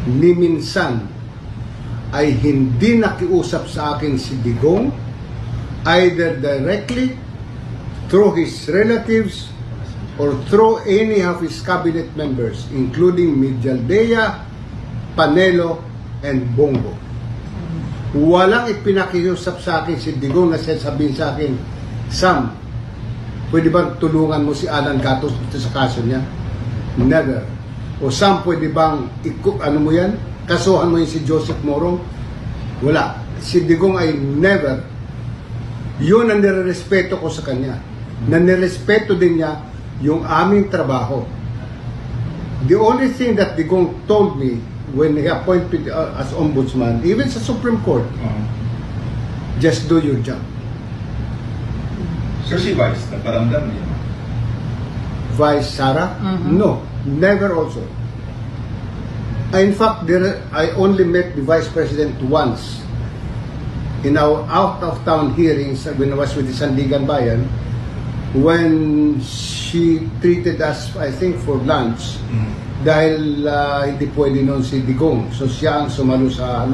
ni minsan ay hindi nakiusap sa akin si Digong, either directly, through his relatives, or through any of his cabinet members, including Mijaldea, Panelo, and Bongo. Walang ipinakiusap sa akin si Digong na sabihin sa akin, Sam, pwede bang tulungan mo si Alan Gatos dito sa kaso niya? Never. O Sam, pwede bang kasuhan mo yun si Joseph Morong? Wala. Si Digong ay never. Yun ang nirerespeto ko sa kanya. Na nirespeto din niya yung aming trabaho. The only thing that Digong told me when he appointed as ombudsman, even sa Supreme Court, just do your job. Sir, si Vice, nagparamdam niya? Vice Sara? No, never also. In fact, I only met the Vice President once in our out-of-town hearings when I was with the Sandigan Bayan, when she treated us, I think, for lunch, dahil hindi pwede noon si Digong. So siya ang sumalo sa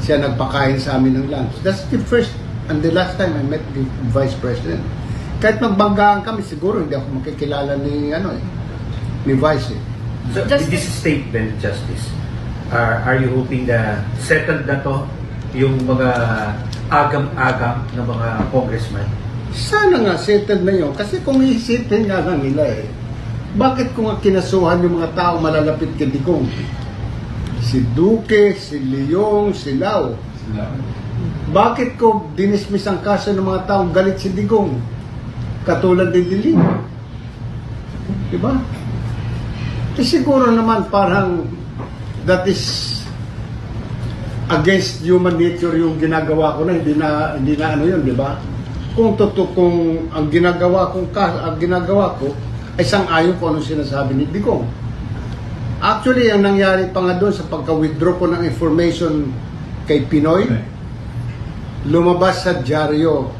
siya nagpakain sa amin ng lunch. That's the first and the last time I met the Vice President. Kahit magbanggaan kami, siguro hindi ako makikilala ni ni Vice. So, this statement, Justice, are you hoping na settled na to yung mga agam-agam ng mga congressman? Sana nga settled na yun. Kasi kung isipin nga lang nila bakit kung kinasuhan yung mga tao malalapit kay Digong? Si Duque, si Leong, si Lau. Bakit ko dinismiss ang kaso ng mga taong galit si Digong? Katulad ni Dilim. Diba? Siguro naman parang that is against human nature yung ginagawa ko na hindi na yun, di ba? Kung ang ginagawa ko ay sang-ayon ko anong sinasabi ni Digong. Actually, ang nangyari pa nga doon sa pagka-withdraw ko ng information kay Pinoy, lumabas sa dyaryo,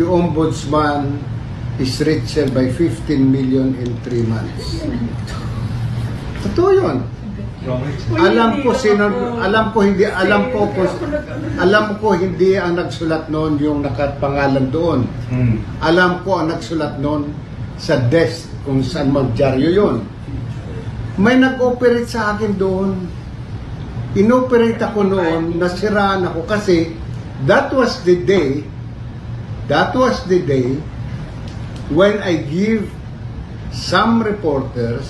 the ombudsman is richer by 15 million in 3 months. Totoo yun. Alam ko hindi ang nagsulat noon yung nakapangalan doon. Alam ko ang nagsulat noon sa desk kung saan magdyaryo yun. May nag-operate sa akin doon. Inoperate ako noon, nasiraan ako kasi that was the day when I give some reporters